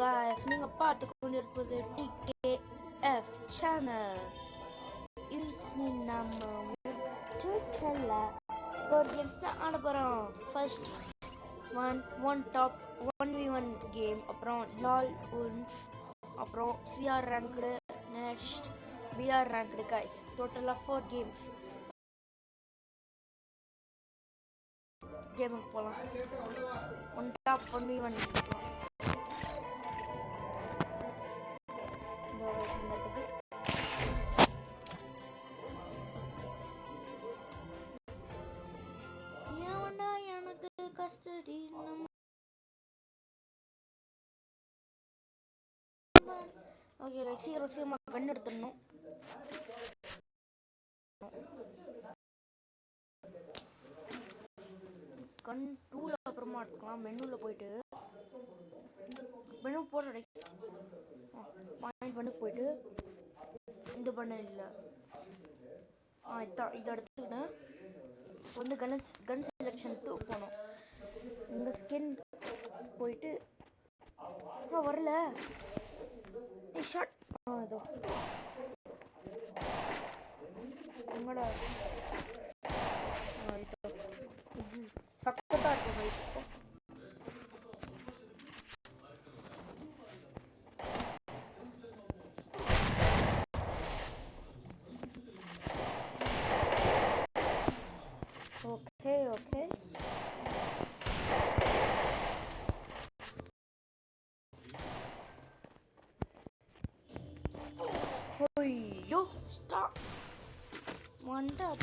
guys, நீங்க பார்த்து கொண்டிருப்பது TKF channel. இன்னைக்கு நம்ம டோட்டலா 4 games தான் ஆட போறோம். First one top 1v1 game, அப்புறம் LOL Wolf, அப்புறம் CR ranked, next BR ranked guys. Totally 4 games. கேமுக்கு போகலாம். ஒன் டாப் 1v1 ஏவண்டா எனக்கு கஸ்டடி நம்ம. ஓகே சீக்கிரமா கண் எடுத்துடணும். கண் டூல அப்புறமா எடுத்துக்கலாம். மெனுவில் போயிட்டு மெனு போடுற பாயிண்ட் பண்ணி போயிட்டு இது பண்ண இல்லை இதை எடுத்துக்கிட்டேன். வந்து கன் செலெக்ஷன் 2 போனோம். இந்த ஸ்கின் போயிட்டு வரல ஷார்ட் இதோ உங்களோட இது சக்கத்தாக இருக்கும். Okay. Yo, stop. One tap.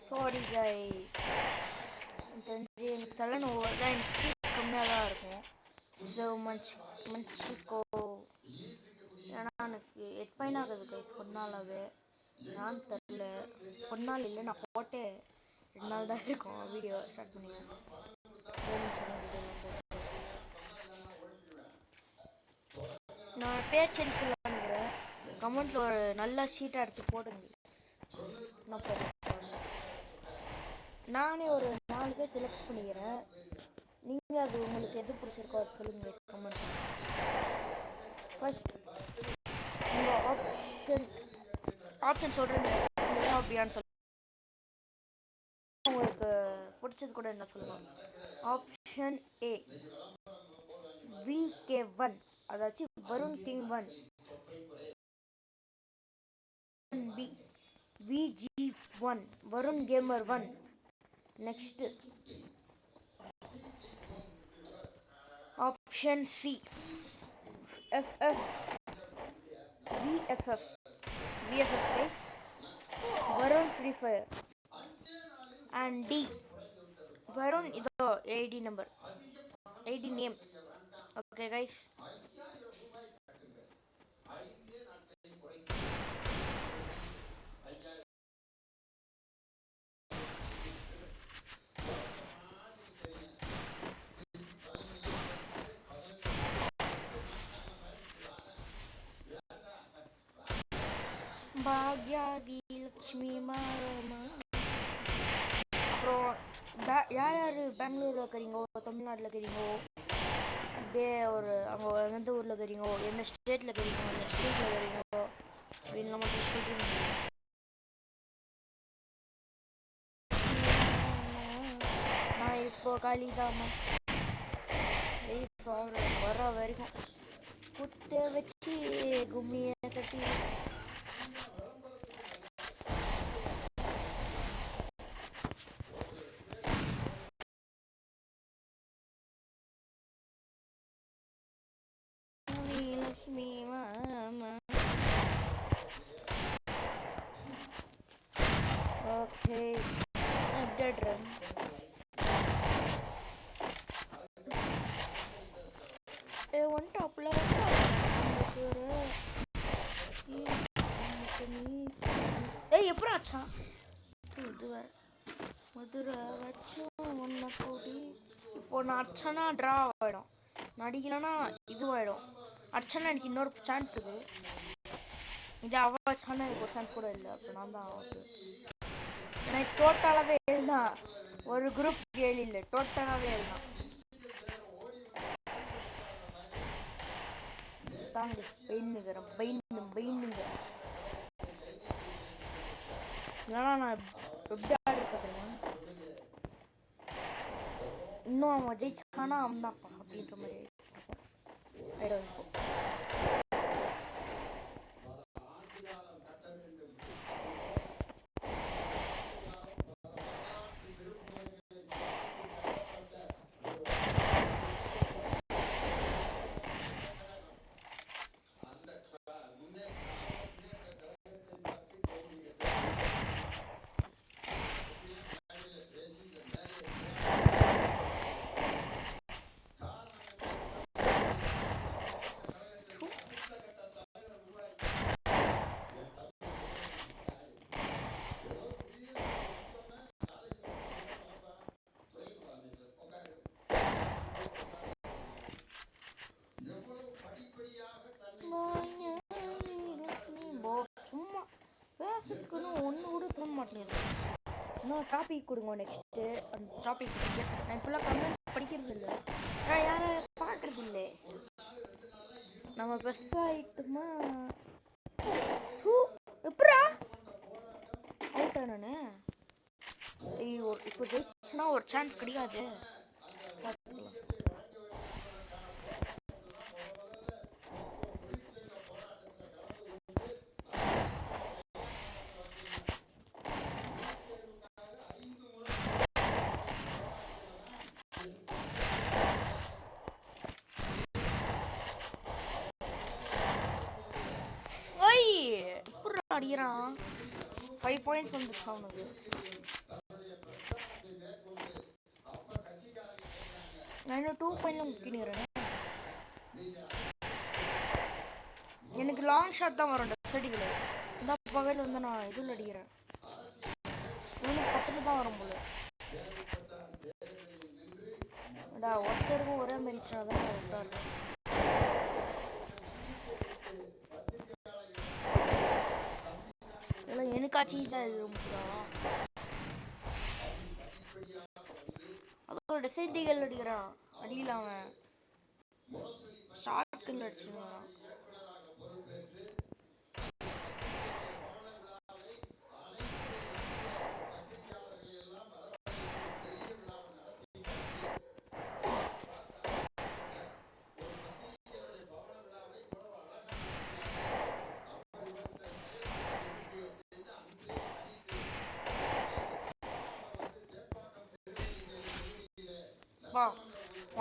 Sorry guys, எனக்கு தலைநோவு தான். எனக்கு ஸ்பீச் கம்மியாக தான் இருக்கும். ஸோ மன்னிச்சிக்கோ. ஏன்னா எனக்கு எட்பைன் ஆகுது கைஸ் கொண்டாலாவே. நான் தெரில கொண்டால் இல்லை, நான் போட்டே 2 நாள் தான் இருக்கும். வீடியோ ஸ்டார்ட் பண்ணிங்க. நான் பேர் சேஞ்ச் பண்ணலான்னுக்கிறேன். கமெண்ட்டில் ஒரு நல்ல ஷீட்டாக எடுத்து போடுங்க. நானே ஒரு 4 பேர் செலக்ட் பண்ணிக்கிறேன். நீங்கள் அது உங்களுக்கு எது பிடிச்சிருக்கோ அது சொல்லுங்கள் கமெண்ட். ஃபர்ஸ்ட் உங்கள் ஆப்ஷன் சொல்கிறேன் அப்படியான்னு சொல்லி உங்களுக்கு பிடிச்சது கூட என்ன சொல்லுவாங்க. ஆப்ஷன் A VK1, அதாச்சும் Varun king 1. B VG1 Varun gamer 1. Next option C VFF guys Varun Free Fire, and D Varun ido ID number ID name. Okay guys, பாக்யாதி லக்ஷ்மி மாரமா. அப்புறம் யார் பெங்களூரில் இருக்கிறீங்கோ, தமிழ்நாட்டில் இருக்கிறீங்கோ, அப்படியே ஒரு அங்கே எந்த ஊரில் இருக்கிறீங்கோ, எந்த ஸ்டேட்டில் இருக்கிறீங்கோ, எந்த ஸ்டேட்டில் இருக்கிறீங்கோ அப்படின்லாம் மட்டும் சொல்லிட்டு நான் இப்போ காலிதாம்மா வர வரைக்கும் குத்த வச்சு கும்மியை கட்டி ஹே அப்டேட்றேன். ஒன் டாப்ல எப்படி ஆச்சா மதுரை வச்சோம் ஒன்ன கூடி. இப்போ நான் அடிச்சேன்னா ட்ரா ஆகிடும், நடிக்கலைன்னா இதுவாகிடும். அடிச்சேன்னா எனக்கு இன்னொரு சான்ஸ் இருக்குது. இது அவ வச்சானா எனக்கு ஒரு சான்ஸ் கூட இல்லை. அப்போ நான் தான் ஆகுது. எனக்கு டோட்டலாகவே எழுதான். ஒரு குரூப் கேள்வி இல்லை, டோட்டலாகவே எழுதான். தாங்க பெயினுங்கிறேன், பெயினுங்கிறேன். ஏன்னா நான் எப்படி ஆடிருக்கேன். இன்னும் அவன் ஜெயிச்சானா அவன் தான் அப்படின்ற மாதிரி ஆயிடும். சும்மா பேசுறதுக்குன்னு ஒன்று கூட தோண மாட்டேங்குது. இன்னும் டாபிக் கொடுங்க நெக்ஸ்ட்டு. அந்த டாபிக் பேசுகிறேன். நான் இப்போல்லாம் கமெண்ட் படிக்கிறது இல்லை, நான் யாரை பார்க்குறது இல்லை. நம்ம பெஸ்ட் ஆகிட்டுமா எப்படா அவுட்டா நான். ஐயோ இப்போ ஜெயிச்சுன்னா ஒரு சான்ஸ் கிடைக்காது. பார்த்துக்கலாம். அடிக்கிறான் 5 பாயிண்ட்ஸ் வந்துச்சு அவனுக்கு. நான் இன்னும் 2 பாயிண்ட்ல முக்கினிக்கிறேன். எனக்கு லாங் ஷாட் தான் வரும் செடிகள். இந்த பகையில் வந்து நான் இதில் அடிக்கிறேன். இவனுக்கு 10 தான் வரும் போல. ஒருத்தருக்கும் ஒரே மெரிச்சினா தான் விட்டாரு. எனக்காச்சு தான் இது ரொம்ப அதோட டிசைன்டிகள் அடிக்கிறான். அடியில் அவன் ஷார்ட் கல் அடிச்சுக்கிறான்.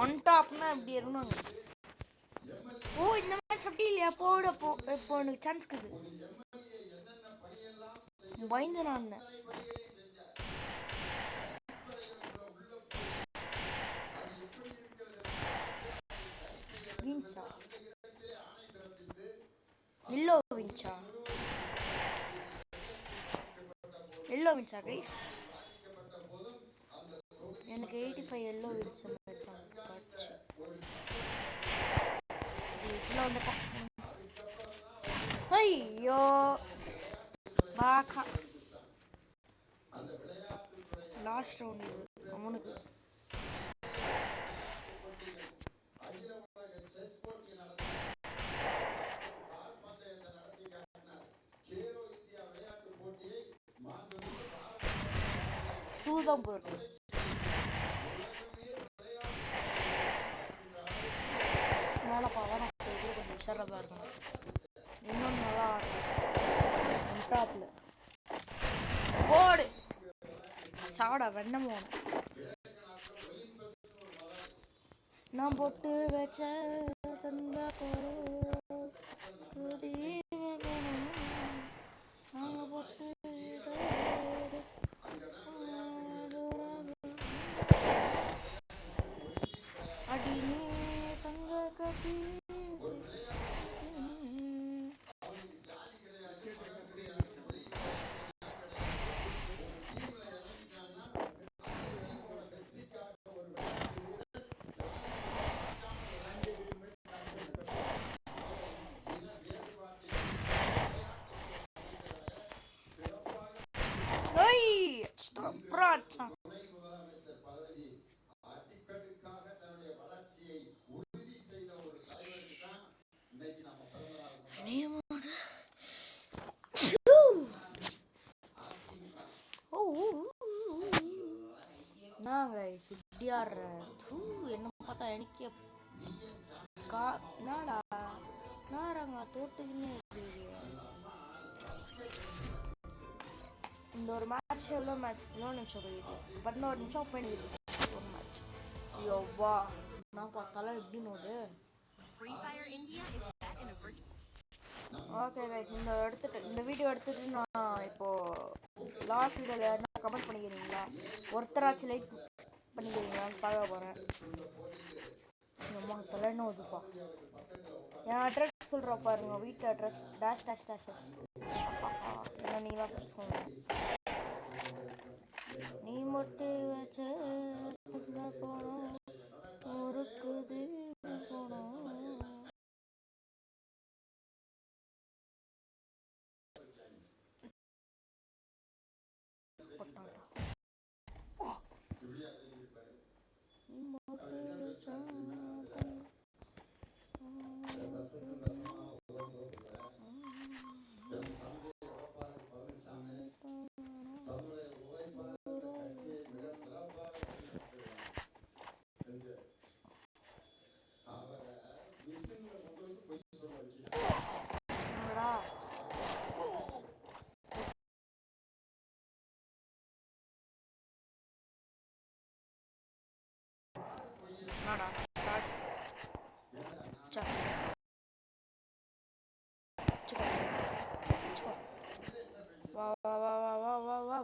ஒன் டாப்னா இப்படி இருக்கணும். ஓ இந்த மேட்ச் அப்படி இல்லையா? போட இப்போ எனக்கு சான்ஸ் இருக்குது. பயந்து நான் வின்சா எல்லோ வின்சா கைஸ். எனக்கு 85 எல்லோ வின்சா காட்சி. ஐயோ பாக்கா லாஸ்ட் ரவுண்ட் இது அவனுக்கு. தான் போயிருக்கு. மேலே பாவம் கொஞ்சம் உஷாராக இருக்கும். இன்னும் நல்லா டாப்பில் போடு சாடா வெண்ணம் போன நான் போட்டு வச்ச தந்த நாங்கள் போட்டு நிக்க என்னடா நாரங்க தோட்டுக்குன்னே இருக்கீங்க. இந்த ஒரு மேட்ச் எவ்வளோ மேட்ச் இன்னொரு நிமிஷம் போயிடுது 11 நிமிஷம் போயிடுது ஒரு மேட்ச். ஐயோவா நான் பார்த்தாலும் எப்படி நோடு. ஓகே கைஸ், இந்த வீடியோ எடுத்துட்டு நான் இப்போது லாஸ்ட் வீடியோவில் யாருன்னா கமெண்ட் பண்ணிக்கிறீங்களா, ஒருத்தராச்சும் லைக் பண்ணிக்கிறீங்களான்னு பார்க்க போகிறேன். அம்மா தலைன்னு வருதுப்பா. என் அட்ரஸ் சொல்கிற பாருங்க, வீட்டு அட்ரஸ் டேஷ் டேஷ் டேஷ் என்ன நீங்கள் தான் சொல்லுங்க. நீ மட்டும் வச்ச போனோம் ஊருக்கு போனோம்.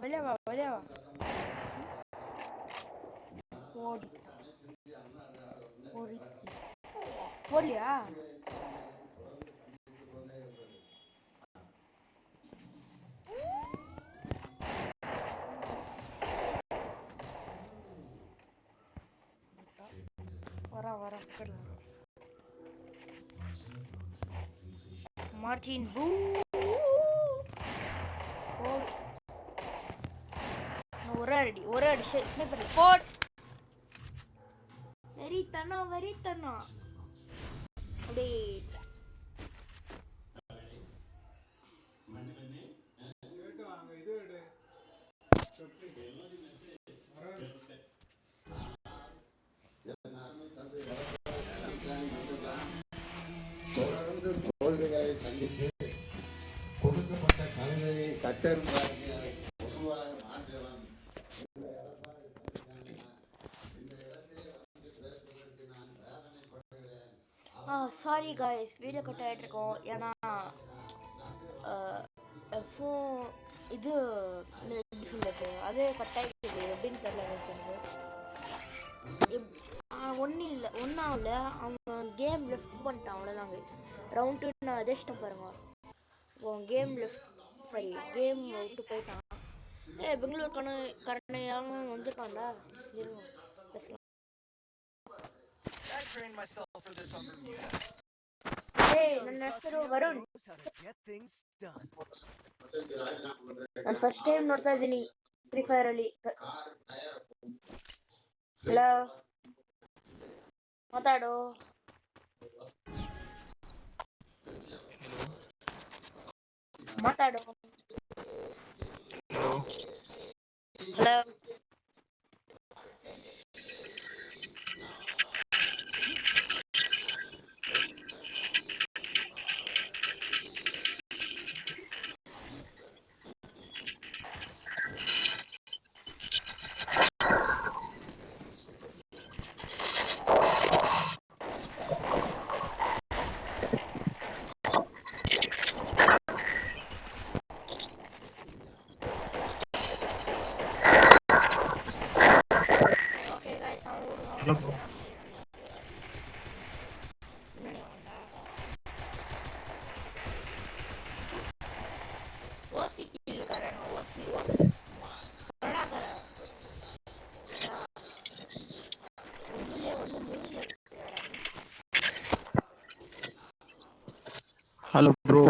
வெளியே வா போலியா? வர மார்டின் பூ ஒரு அடி ஸ்னைப்பர் போட். வெறித்தனா அப்படியே தோல்விகளை சந்தித்து கொடுக்கப்பட்ட கலையை cutter sorry guys, video cut ஆகிட்டு இருக்கோம். ஏன்னா ஃபோன் இது எப்படி சொல்லிட்டு அதே கட் ஆகிடுது, எப்படின்னு தெரியல எனக்கு. ஒன்றாவில் அவன் கேம் லெஃப்ட் பண்ணிட்டான், அவ்வளோதான் கைஸ். ரவுண்ட் 2 நான் ஜெயிச்சிட்டேன் பாருங்க. கேம் விட்டு போயிட்டான். பெங்களூர் கரணையாக வந்துட்டான்டா. பேசலாம். ನನ್ನ ಹೆಸರು ವರುಣ್. ನಾನು ಫಸ್ಟ್ ಟೈಮ್ ನೋಡ್ತಾ ಇದ್ದೀನಿ ಫ್ರೀ ಫೈರ್ ಅಲ್ಲಿ. ಹಲೋ ಮಾತಾಡು. Hello Hello, bro.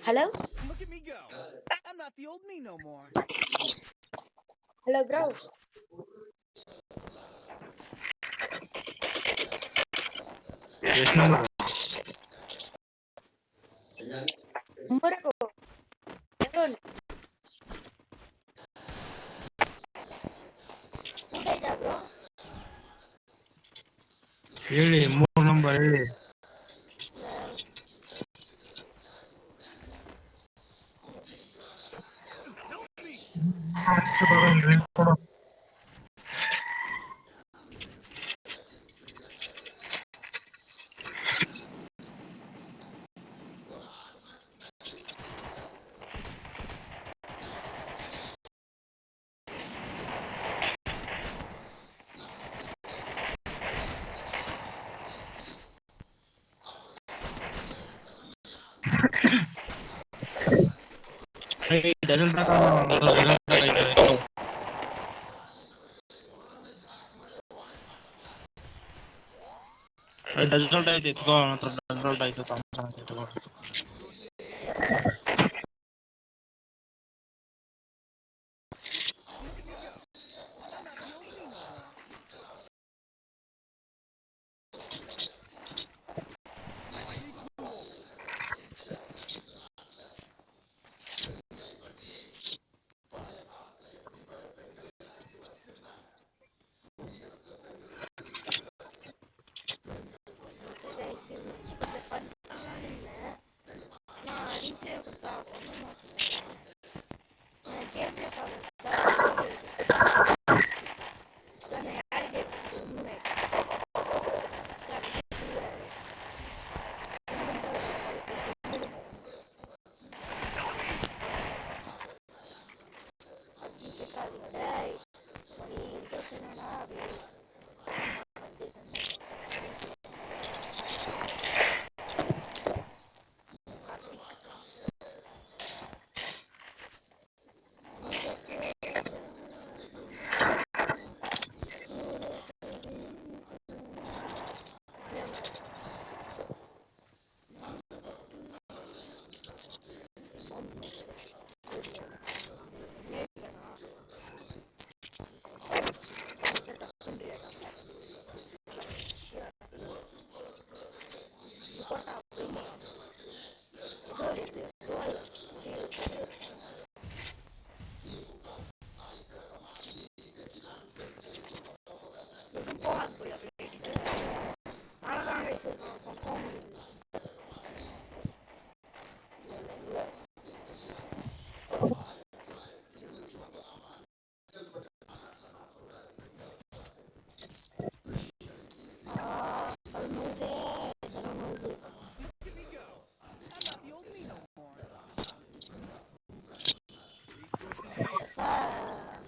Hello? Look at me go. I'm not the old me no more. Hello, bro. Yes, number. Bro. Hello. Bro. ಹೇಳಿ 3 ನಂಬರ್ ಹೇಳಿ. ಡಜನ್ ರಿಸಲ್ಟ್ ಐತಿ ಎತ್ಕೋ, ರಿಸಲ್ಟ್ ಆಯ್ತು ತಗೋ.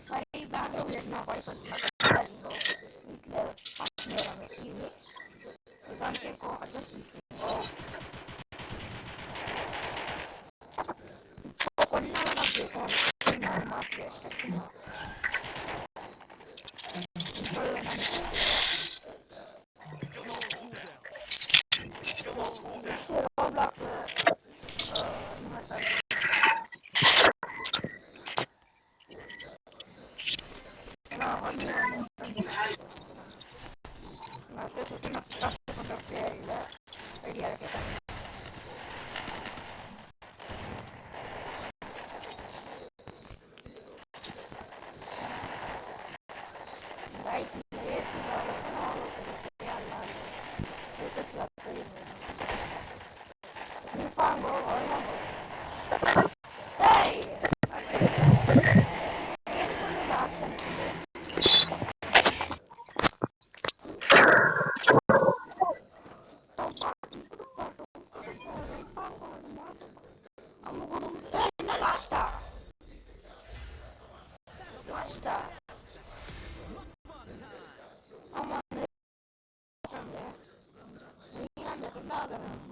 Sorry, background is not quite I'm on the